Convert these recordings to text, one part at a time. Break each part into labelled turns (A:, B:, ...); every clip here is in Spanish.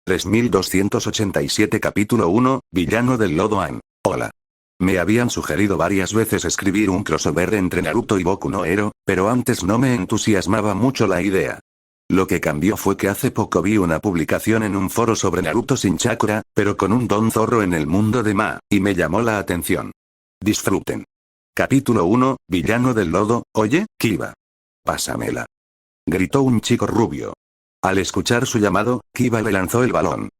A: 3287 Capítulo 1, Villano del Lodo An. Hola. Me habían sugerido varias veces escribir un crossover entre Naruto y Boku no Hero, pero antes no me entusiasmaba mucho la idea. Lo que cambió fue que hace poco vi una publicación en un foro sobre Naruto sin chakra, pero con un don zorro en el mundo de Ma, y me llamó la atención. Disfruten. Capítulo 1, Villano del Lodo. Oye, Kiba. Pásamela. Gritó un chico rubio. Al escuchar su llamado, Kiba le lanzó el balón.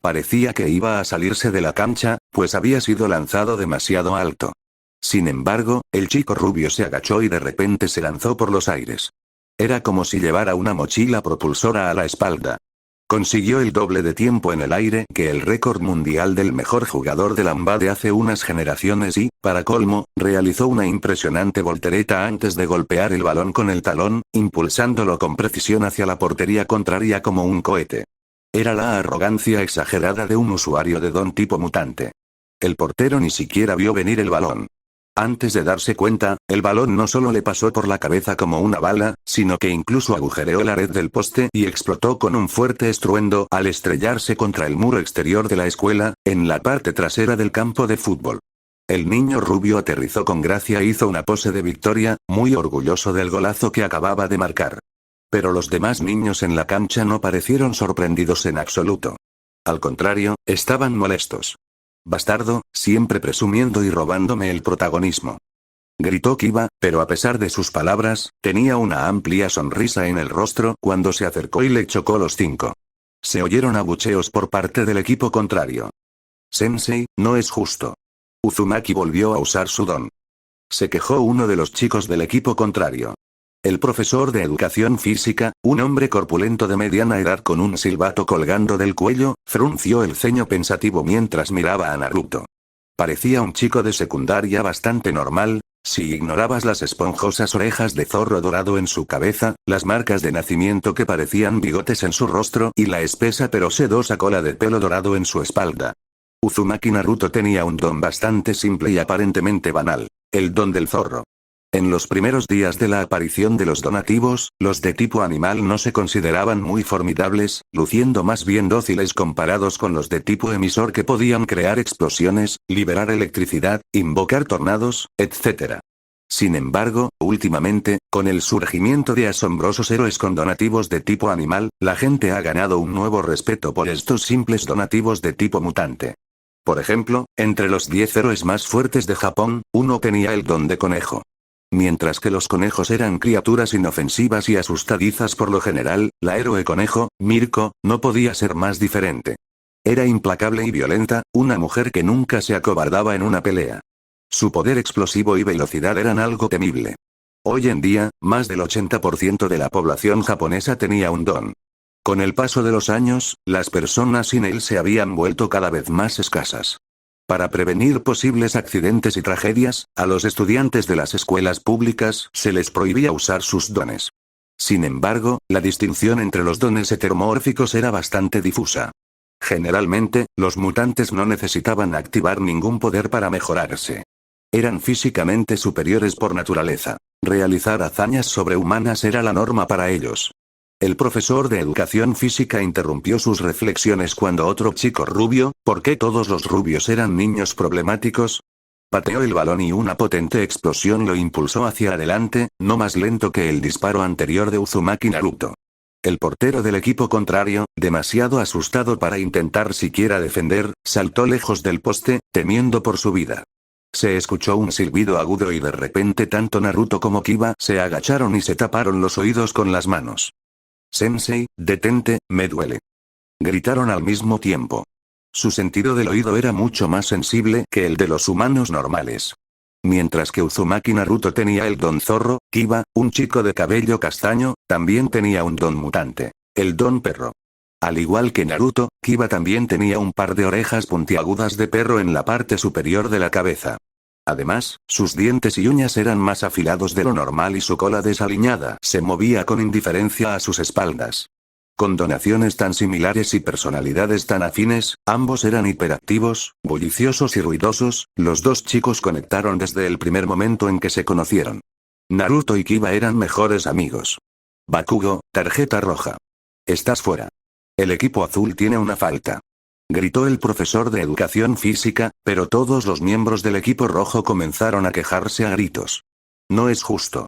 A: Parecía que iba a salirse de la cancha, pues había sido lanzado demasiado alto. Sin embargo, el chico rubio se agachó y de repente se lanzó por los aires. Era como si llevara una mochila propulsora a la espalda. Consiguió el doble de tiempo en el aire que el récord mundial del mejor jugador de Lamba de hace unas generaciones y, para colmo, realizó una impresionante voltereta antes de golpear el balón con el talón, impulsándolo con precisión hacia la portería contraria como un cohete. Era la arrogancia exagerada de un usuario de don tipo mutante. El portero ni siquiera vio venir el balón. Antes de darse cuenta, el balón no solo le pasó por la cabeza como una bala, sino que incluso agujereó la red del poste y explotó con un fuerte estruendo al estrellarse contra el muro exterior de la escuela, en la parte trasera del campo de fútbol. El niño rubio aterrizó con gracia e hizo una pose de victoria, muy orgulloso del golazo que acababa de marcar. Pero los demás niños en la cancha no parecieron sorprendidos en absoluto. Al contrario, estaban molestos. «Bastardo, siempre presumiendo y robándome el protagonismo», gritó Kiba, pero a pesar de sus palabras, tenía una amplia sonrisa en el rostro cuando se acercó y le chocó los 5. Se oyeron abucheos por parte del equipo contrario. «Sensei, no es justo». Uzumaki volvió a usar su don. Se quejó uno de los chicos del equipo contrario. El profesor de educación física, un hombre corpulento de mediana edad con un silbato colgando del cuello, frunció el ceño pensativo mientras miraba a Naruto. Parecía un chico de secundaria bastante normal, si ignorabas las esponjosas orejas de zorro dorado en su cabeza, las marcas de nacimiento que parecían bigotes en su rostro y la espesa pero sedosa cola de pelo dorado en su espalda. Uzumaki Naruto tenía un don bastante simple y aparentemente banal, el don del zorro. En los primeros días de la aparición de los donativos, los de tipo animal no se consideraban muy formidables, luciendo más bien dóciles comparados con los de tipo emisor que podían crear explosiones, liberar electricidad, invocar tornados, etc. Sin embargo, últimamente, con el surgimiento de asombrosos héroes con donativos de tipo animal, la gente ha ganado un nuevo respeto por estos simples donativos de tipo mutante. Por ejemplo, entre los 10 héroes más fuertes de Japón, uno tenía el don de conejo. Mientras que los conejos eran criaturas inofensivas y asustadizas por lo general, la héroe conejo, Mirko, no podía ser más diferente. Era implacable y violenta, una mujer que nunca se acobardaba en una pelea. Su poder explosivo y velocidad eran algo temible. Hoy en día, más del 80% de la población japonesa tenía un don. Con el paso de los años, las personas sin él se habían vuelto cada vez más escasas. Para prevenir posibles accidentes y tragedias, a los estudiantes de las escuelas públicas se les prohibía usar sus dones. Sin embargo, la distinción entre los dones heteromórficos era bastante difusa. Generalmente, los mutantes no necesitaban activar ningún poder para mejorarse. Eran físicamente superiores por naturaleza. Realizar hazañas sobrehumanas era la norma para ellos. El profesor de educación física interrumpió sus reflexiones cuando otro chico rubio, ¿por qué todos los rubios eran niños problemáticos? Pateó el balón y una potente explosión lo impulsó hacia adelante, no más lento que el disparo anterior de Uzumaki Naruto. El portero del equipo contrario, demasiado asustado para intentar siquiera defender, saltó lejos del poste, temiendo por su vida. Se escuchó un silbido agudo y de repente tanto Naruto como Kiba se agacharon y se taparon los oídos con las manos. «Sensei, detente, me duele», gritaron al mismo tiempo. Su sentido del oído era mucho más sensible que el de los humanos normales. Mientras que Uzumaki Naruto tenía el don zorro, Kiba, un chico de cabello castaño, también tenía un don mutante, el don perro. Al igual que Naruto, Kiba también tenía un par de orejas puntiagudas de perro en la parte superior de la cabeza. Además, sus dientes y uñas eran más afilados de lo normal y su cola desaliñada se movía con indiferencia a sus espaldas. Con donaciones tan similares y personalidades tan afines, ambos eran hiperactivos, bulliciosos y ruidosos, los dos chicos conectaron desde el primer momento en que se conocieron. Naruto y Kiba eran mejores amigos. Bakugo, tarjeta roja. Estás fuera. El equipo azul tiene una falta. Gritó el profesor de educación física, pero todos los miembros del equipo rojo comenzaron a quejarse a gritos. No es justo.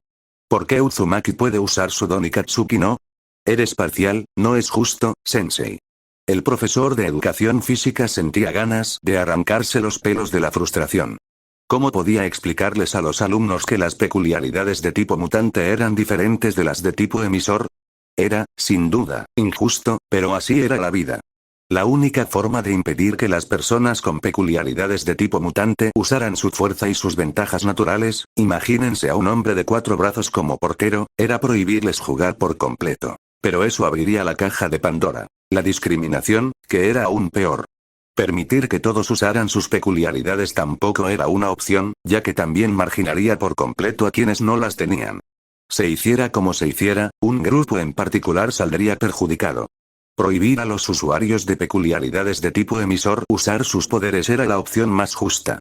A: ¿Por qué Uzumaki puede usar su don y Katsuki no? Eres parcial, no es justo, sensei. El profesor de educación física sentía ganas de arrancarse los pelos de la frustración. ¿Cómo podía explicarles a los alumnos que las peculiaridades de tipo mutante eran diferentes de las de tipo emisor? Era, sin duda, injusto, pero así era la vida. La única forma de impedir que las personas con peculiaridades de tipo mutante usaran su fuerza y sus ventajas naturales, imagínense a un hombre de 4 brazos como portero, era prohibirles jugar por completo. Pero eso abriría la caja de Pandora. La discriminación, que era aún peor. Permitir que todos usaran sus peculiaridades tampoco era una opción, ya que también marginaría por completo a quienes no las tenían. Se hiciera como se hiciera, un grupo en particular saldría perjudicado. Prohibir a los usuarios de peculiaridades de tipo emisor usar sus poderes era la opción más justa.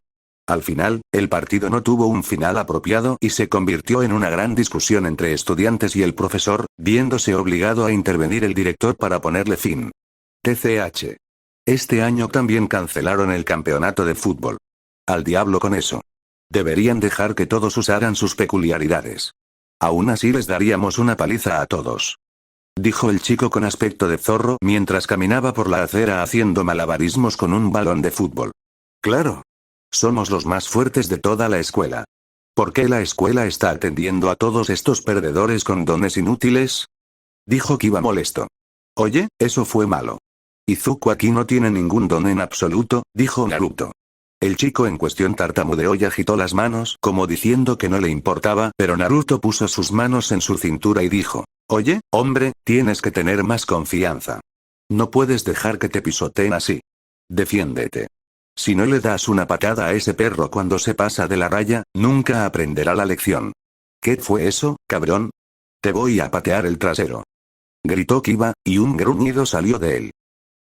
A: Al final, el partido no tuvo un final apropiado y se convirtió en una gran discusión entre estudiantes y el profesor, viéndose obligado a intervenir el director para ponerle fin. TCH. Este año también cancelaron el campeonato de fútbol. Al diablo con eso. Deberían dejar que todos usaran sus peculiaridades. Aún así les daríamos una paliza a todos. Dijo el chico con aspecto de zorro mientras caminaba por la acera haciendo malabarismos con un balón de fútbol. Claro. Somos los más fuertes de toda la escuela. ¿Por qué la escuela está atendiendo a todos estos perdedores con dones inútiles? Dijo Kiba molesto. Oye, eso fue malo. Izuku aquí no tiene ningún don en absoluto, dijo Naruto. El chico en cuestión tartamudeó y agitó las manos como diciendo que no le importaba, pero Naruto puso sus manos en su cintura y dijo, oye, hombre, tienes que tener más confianza. No puedes dejar que te pisoteen así. Defiéndete. Si no le das una patada a ese perro cuando se pasa de la raya, nunca aprenderá la lección. ¿Qué fue eso, cabrón? Te voy a patear el trasero. Gritó Kiba, y un gruñido salió de él.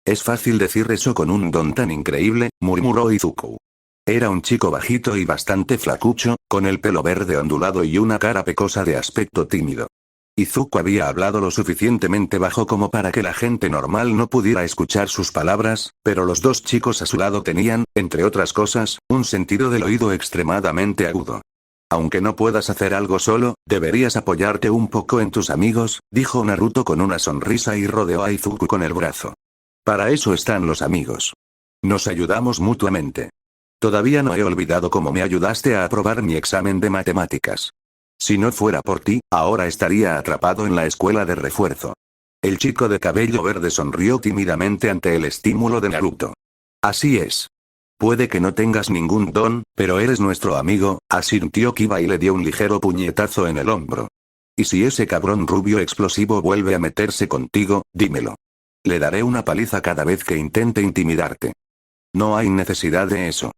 A: Es fácil decir eso con un don tan increíble, murmuró Izuku. Era un chico bajito y bastante flacucho, con el pelo verde ondulado y una cara pecosa de aspecto tímido. Izuku había hablado lo suficientemente bajo como para que la gente normal no pudiera escuchar sus palabras, pero los dos chicos a su lado tenían, entre otras cosas, un sentido del oído extremadamente agudo. Aunque no puedas hacer algo solo, deberías apoyarte un poco en tus amigos, dijo Naruto con una sonrisa y rodeó a Izuku con el brazo. Para eso están los amigos. Nos ayudamos mutuamente. Todavía no he olvidado cómo me ayudaste a aprobar mi examen de matemáticas. Si no fuera por ti, ahora estaría atrapado en la escuela de refuerzo. El chico de cabello verde sonrió tímidamente ante el estímulo de Naruto. Así es. Puede que no tengas ningún don, pero eres nuestro amigo, asintió Kiba y le dio un ligero puñetazo en el hombro. Y si ese cabrón rubio explosivo vuelve a meterse contigo, dímelo. Le daré una paliza cada vez que intente intimidarte. No hay necesidad de eso.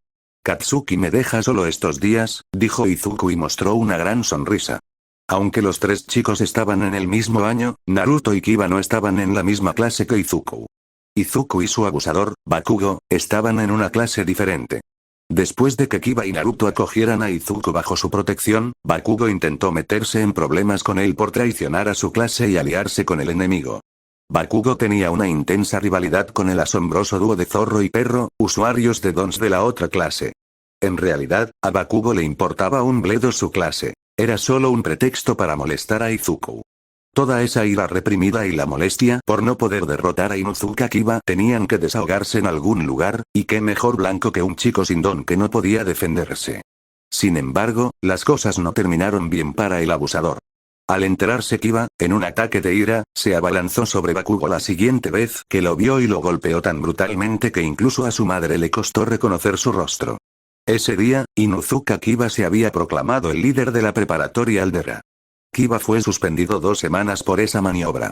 A: Katsuki me deja solo estos días, dijo Izuku y mostró una gran sonrisa. Aunque los tres chicos estaban en el mismo año, Naruto y Kiba no estaban en la misma clase que Izuku. Izuku y su abusador, Bakugo, estaban en una clase diferente. Después de que Kiba y Naruto acogieran a Izuku bajo su protección, Bakugo intentó meterse en problemas con él por traicionar a su clase y aliarse con el enemigo. Bakugo tenía una intensa rivalidad con el asombroso dúo de zorro y perro, usuarios de dons de la otra clase. En realidad, a Bakugo le importaba un bledo su clase. Era solo un pretexto para molestar a Izuku. Toda esa ira reprimida y la molestia por no poder derrotar a Inuzuka Kiba tenían que desahogarse en algún lugar, y qué mejor blanco que un chico sin don que no podía defenderse. Sin embargo, las cosas no terminaron bien para el abusador. Al enterarse Kiba, en un ataque de ira, se abalanzó sobre Bakugo la siguiente vez que lo vio y lo golpeó tan brutalmente que incluso a su madre le costó reconocer su rostro. Ese día, Inuzuka Kiba se había proclamado el líder de la preparatoria Aldera. Kiba fue suspendido 2 semanas por esa maniobra.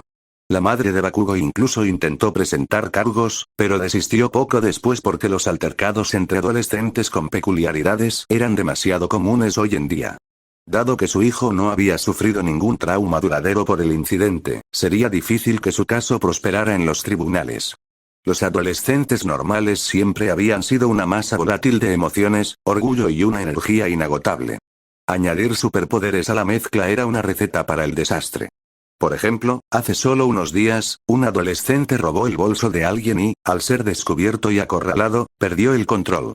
A: La madre de Bakugo incluso intentó presentar cargos, pero desistió poco después porque los altercados entre adolescentes con peculiaridades eran demasiado comunes hoy en día. Dado que su hijo no había sufrido ningún trauma duradero por el incidente, sería difícil que su caso prosperara en los tribunales. Los adolescentes normales siempre habían sido una masa volátil de emociones, orgullo y una energía inagotable. Añadir superpoderes a la mezcla era una receta para el desastre. Por ejemplo, hace solo unos días, un adolescente robó el bolso de alguien y, al ser descubierto y acorralado, perdió el control.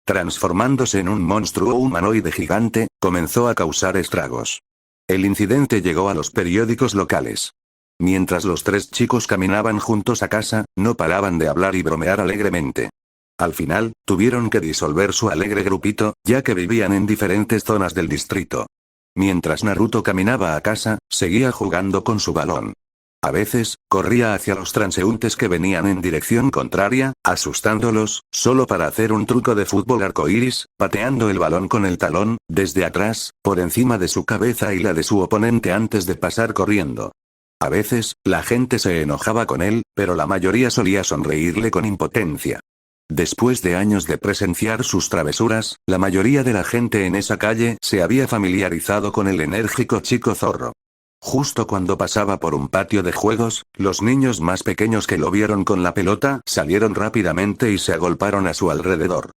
A: Transformándose en un monstruo humanoide gigante, comenzó a causar estragos. El incidente llegó a los periódicos locales. Mientras los tres chicos caminaban juntos a casa, no paraban de hablar y bromear alegremente. Al final, tuvieron que disolver su alegre grupito, ya que vivían en diferentes zonas del distrito. Mientras Naruto caminaba a casa, seguía jugando con su balón. A veces, corría hacia los transeúntes que venían en dirección contraria, asustándolos, solo para hacer un truco de fútbol arcoíris, pateando el balón con el talón, desde atrás, por encima de su cabeza y la de su oponente antes de pasar corriendo. A veces, la gente se enojaba con él, pero la mayoría solía sonreírle con impotencia. Después de años de presenciar sus travesuras, la mayoría de la gente en esa calle se había familiarizado con el enérgico chico zorro. Justo cuando pasaba por un patio de juegos, los niños más pequeños que lo vieron con la pelota salieron rápidamente y se agolparon a su alrededor.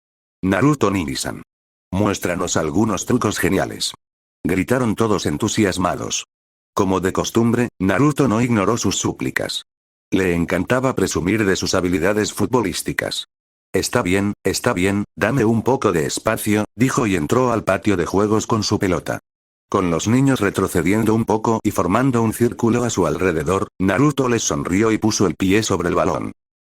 A: Naruto Nini-san. Muéstranos algunos trucos geniales. Gritaron todos entusiasmados. Como de costumbre, Naruto no ignoró sus súplicas. Le encantaba presumir de sus habilidades futbolísticas. Está bien, dame un poco de espacio, dijo y entró al patio de juegos con su pelota. Con los niños retrocediendo un poco y formando un círculo a su alrededor, Naruto les sonrió y puso el pie sobre el balón.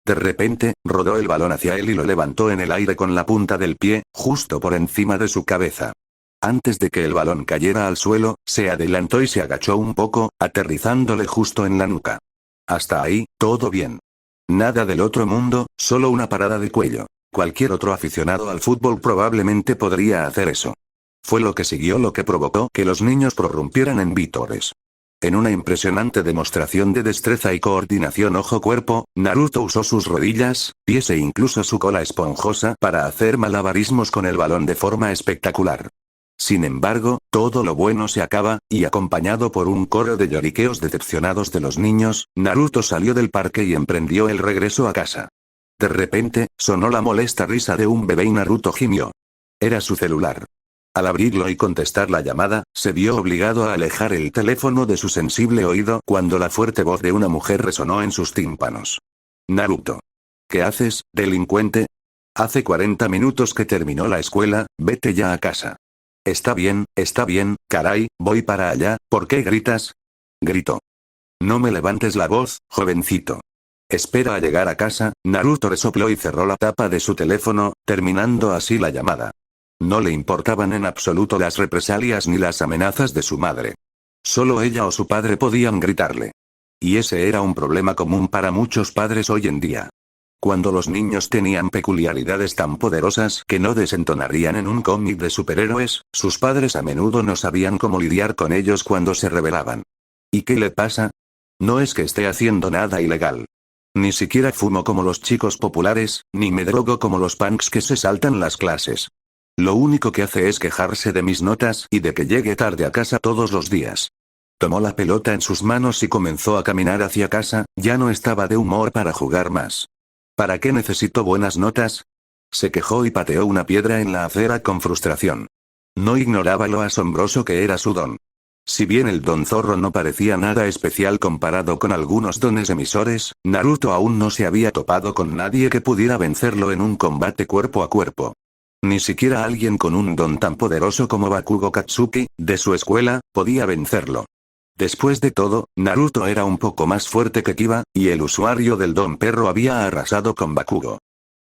A: De repente, rodó el balón hacia él y lo levantó en el aire con la punta del pie, justo por encima de su cabeza. Antes de que el balón cayera al suelo, se adelantó y se agachó un poco, aterrizándole justo en la nuca. Hasta ahí, todo bien. Nada del otro mundo, solo una parada de cuello. Cualquier otro aficionado al fútbol probablemente podría hacer eso. Fue lo que siguió lo que provocó que los niños prorrumpieran en vítores. En una impresionante demostración de destreza y coordinación ojo-cuerpo, Naruto usó sus rodillas, pies e incluso su cola esponjosa para hacer malabarismos con el balón de forma espectacular. Sin embargo, todo lo bueno se acaba, y acompañado por un coro de lloriqueos decepcionados de los niños, Naruto salió del parque y emprendió el regreso a casa. De repente, sonó la molesta risa de un bebé y Naruto gimió. Era su celular. Al abrirlo y contestar la llamada, se vio obligado a alejar el teléfono de su sensible oído cuando la fuerte voz de una mujer resonó en sus tímpanos. Naruto. ¿Qué haces, delincuente? Hace 40 minutos que terminó la escuela, vete ya a casa. Está bien, caray, voy para allá, ¿por qué gritas? Gritó. No me levantes la voz, jovencito. Espera a llegar a casa, Naruto resopló y cerró la tapa de su teléfono, terminando así la llamada. No le importaban en absoluto las represalias ni las amenazas de su madre. Solo ella o su padre podían gritarle. Y ese era un problema común para muchos padres hoy en día. Cuando los niños tenían peculiaridades tan poderosas que no desentonarían en un cómic de superhéroes, sus padres a menudo no sabían cómo lidiar con ellos cuando se rebelaban. ¿Y qué le pasa? No es que esté haciendo nada ilegal. Ni siquiera fumo como los chicos populares, ni me drogo como los punks que se saltan las clases. Lo único que hace es quejarse de mis notas y de que llegue tarde a casa todos los días. Tomó la pelota en sus manos y comenzó a caminar hacia casa, ya no estaba de humor para jugar más. ¿Para qué necesito buenas notas? Se quejó y pateó una piedra en la acera con frustración. No ignoraba lo asombroso que era su don. Si bien el don zorro no parecía nada especial comparado con algunos dones emisores, Naruto aún no se había topado con nadie que pudiera vencerlo en un combate cuerpo a cuerpo. Ni siquiera alguien con un don tan poderoso como Bakugo Katsuki, de su escuela, podía vencerlo. Después de todo, Naruto era un poco más fuerte que Kiba, y el usuario del don perro había arrasado con Bakugo.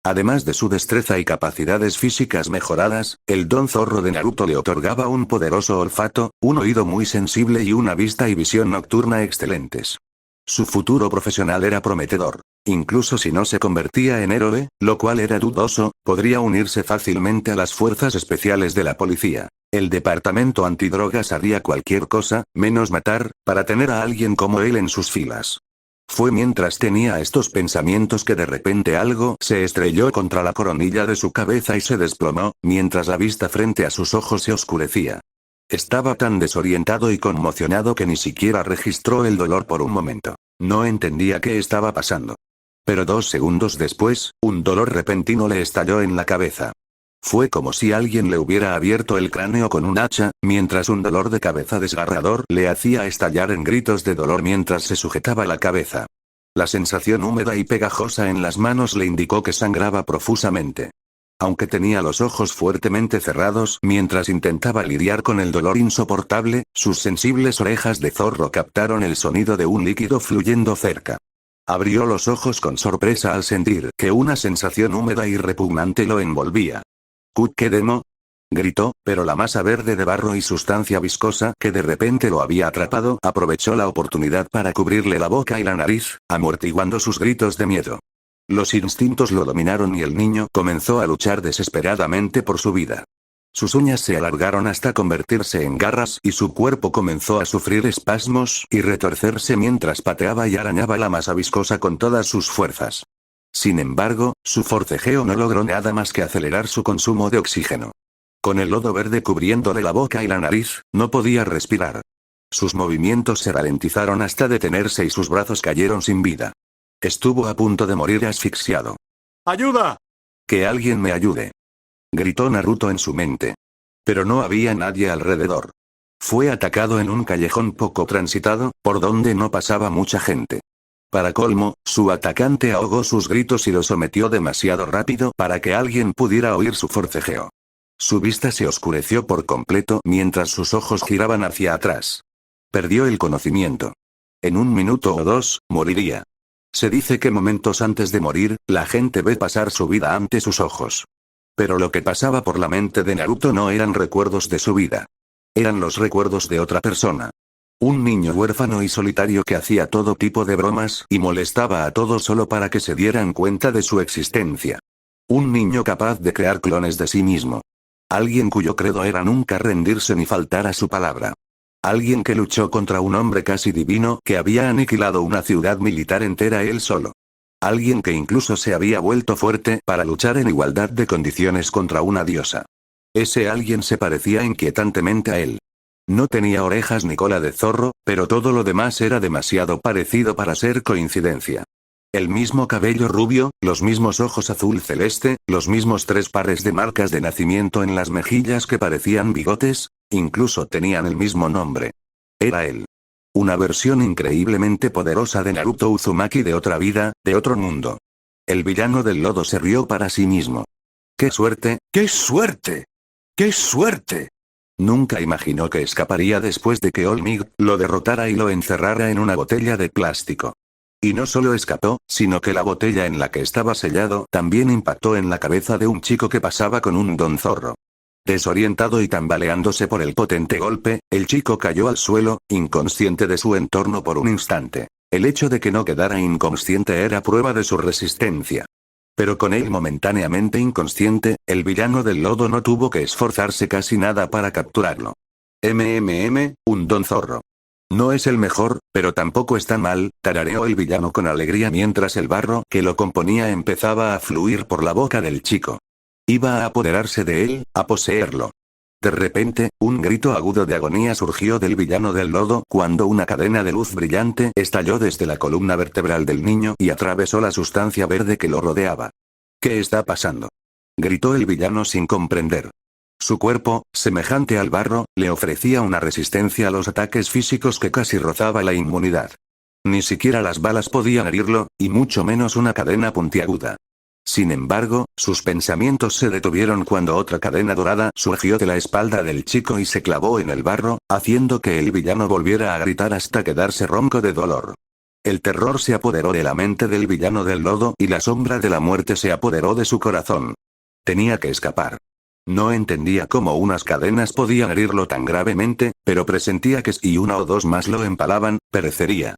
A: Además de su destreza y capacidades físicas mejoradas, el don zorro de Naruto le otorgaba un poderoso olfato, un oído muy sensible y una vista y visión nocturna excelentes. Su futuro profesional era prometedor. Incluso si no se convertía en héroe, lo cual era dudoso, podría unirse fácilmente a las fuerzas especiales de la policía. El departamento antidrogas haría cualquier cosa, menos matar, para tener a alguien como él en sus filas. Fue mientras tenía estos pensamientos que de repente algo se estrelló contra la coronilla de su cabeza y se desplomó, mientras la vista frente a sus ojos se oscurecía. Estaba tan desorientado y conmocionado que ni siquiera registró el dolor por un momento. No entendía qué estaba pasando. Pero 2 segundos después, un dolor repentino le estalló en la cabeza. Fue como si alguien le hubiera abierto el cráneo con un hacha, mientras un dolor de cabeza desgarrador le hacía estallar en gritos de dolor mientras se sujetaba la cabeza. La sensación húmeda y pegajosa en las manos le indicó que sangraba profusamente. Aunque tenía los ojos fuertemente cerrados mientras intentaba lidiar con el dolor insoportable, sus sensibles orejas de zorro captaron el sonido de un líquido fluyendo cerca. Abrió los ojos con sorpresa al sentir que una sensación húmeda y repugnante lo envolvía. ¿Qué demo? Gritó, pero la masa verde de barro y sustancia viscosa que de repente lo había atrapado aprovechó la oportunidad para cubrirle la boca y la nariz, amortiguando sus gritos de miedo. Los instintos lo dominaron y el niño comenzó a luchar desesperadamente por su vida. Sus uñas se alargaron hasta convertirse en garras y su cuerpo comenzó a sufrir espasmos y retorcerse mientras pateaba y arañaba la masa viscosa con todas sus fuerzas. Sin embargo, su forcejeo no logró nada más que acelerar su consumo de oxígeno. Con el lodo verde cubriéndole la boca y la nariz, no podía respirar. Sus movimientos se ralentizaron hasta detenerse y sus brazos cayeron sin vida. Estuvo a punto de morir asfixiado. ¡Ayuda! ¡Que alguien me ayude!, gritó Naruto en su mente. Pero no había nadie alrededor. Fue atacado en un callejón poco transitado, por donde no pasaba mucha gente. Para colmo, su atacante ahogó sus gritos y lo sometió demasiado rápido para que alguien pudiera oír su forcejeo. Su vista se oscureció por completo mientras sus ojos giraban hacia atrás. Perdió el conocimiento. En 1 minuto o 2, moriría. Se dice que momentos antes de morir, la gente ve pasar su vida ante sus ojos. Pero lo que pasaba por la mente de Naruto no eran recuerdos de su vida. Eran los recuerdos de otra persona. Un niño huérfano y solitario que hacía todo tipo de bromas y molestaba a todos solo para que se dieran cuenta de su existencia. Un niño capaz de crear clones de sí mismo. Alguien cuyo credo era nunca rendirse ni faltar a su palabra. Alguien que luchó contra un hombre casi divino que había aniquilado una ciudad militar entera él solo. Alguien que incluso se había vuelto fuerte para luchar en igualdad de condiciones contra una diosa. Ese alguien se parecía inquietantemente a él. No tenía orejas ni cola de zorro, pero todo lo demás era demasiado parecido para ser coincidencia. El mismo cabello rubio, los mismos ojos azul celeste, los mismos 3 pares de marcas de nacimiento en las mejillas que parecían bigotes, incluso tenían el mismo nombre. Era él. Una versión increíblemente poderosa de Naruto Uzumaki de otra vida, de otro mundo. El villano del lodo se rió para sí mismo. ¡Qué suerte! ¡Qué suerte! ¡Qué suerte! Nunca imaginó que escaparía después de que All Might lo derrotara y lo encerrara en una botella de plástico. Y no solo escapó, sino que la botella en la que estaba sellado también impactó en la cabeza de un chico que pasaba con un don zorro. Desorientado y tambaleándose por el potente golpe, el chico cayó al suelo, inconsciente de su entorno por un instante. El hecho de que no quedara inconsciente era prueba de su resistencia. Pero con él momentáneamente inconsciente, el villano del lodo no tuvo que esforzarse casi nada para capturarlo. Un don zorro. No es el mejor, pero tampoco está mal, tarareó el villano con alegría mientras el barro que lo componía empezaba a fluir por la boca del chico. Iba a apoderarse de él, a poseerlo. De repente, un grito agudo de agonía surgió del villano del lodo cuando una cadena de luz brillante estalló desde la columna vertebral del niño y atravesó la sustancia verde que lo rodeaba. ¿Qué está pasando?, gritó el villano sin comprender. Su cuerpo, semejante al barro, le ofrecía una resistencia a los ataques físicos que casi rozaba la inmunidad. Ni siquiera las balas podían herirlo, y mucho menos una cadena puntiaguda. Sin embargo, sus pensamientos se detuvieron cuando otra cadena dorada surgió de la espalda del chico y se clavó en el barro, haciendo que el villano volviera a gritar hasta quedarse ronco de dolor. El terror se apoderó de la mente del villano del lodo y la sombra de la muerte se apoderó de su corazón. Tenía que escapar. No entendía cómo unas cadenas podían herirlo tan gravemente, pero presentía que si 1 o 2 más lo empalaban, perecería.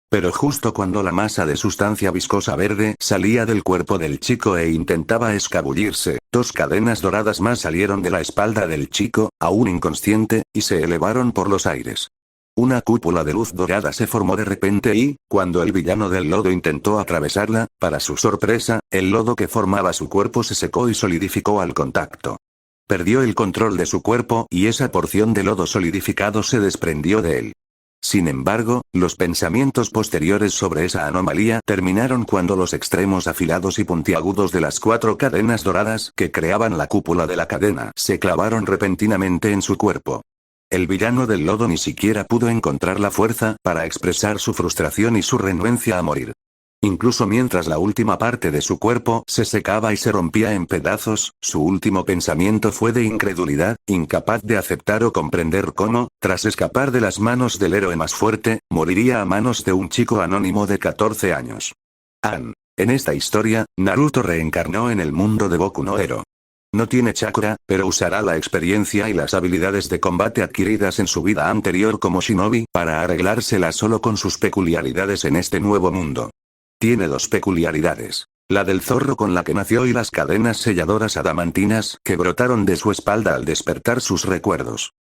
A: Pero justo cuando la masa de sustancia viscosa verde salía del cuerpo del chico e intentaba escabullirse, 2 cadenas doradas más salieron de la espalda del chico, aún inconsciente, y se elevaron por los aires. Una cúpula de luz dorada se formó de repente y, cuando el villano del lodo intentó atravesarla, para su sorpresa, el lodo que formaba su cuerpo se secó y solidificó al contacto. Perdió el control de su cuerpo y esa porción de lodo solidificado se desprendió de él. Sin embargo, los pensamientos posteriores sobre esa anomalía terminaron cuando los extremos afilados y puntiagudos de las 4 cadenas doradas que creaban la cúpula de la cadena se clavaron repentinamente en su cuerpo. El villano del lodo ni siquiera pudo encontrar la fuerza para expresar su frustración y su renuencia a morir. Incluso mientras la última parte de su cuerpo se secaba y se rompía en pedazos, su último pensamiento fue de incredulidad, incapaz de aceptar o comprender cómo, tras escapar de las manos del héroe más fuerte, moriría a manos de un chico anónimo de 14 años. En esta historia, Naruto reencarnó en el mundo de Boku no Hero. No tiene chakra, pero usará la experiencia y las habilidades de combate adquiridas en su vida anterior como shinobi para arreglárselas solo con sus peculiaridades en este nuevo mundo. Tiene 2 peculiaridades. La del zorro con la que nació y las cadenas selladoras adamantinas que brotaron de su espalda al despertar sus recuerdos.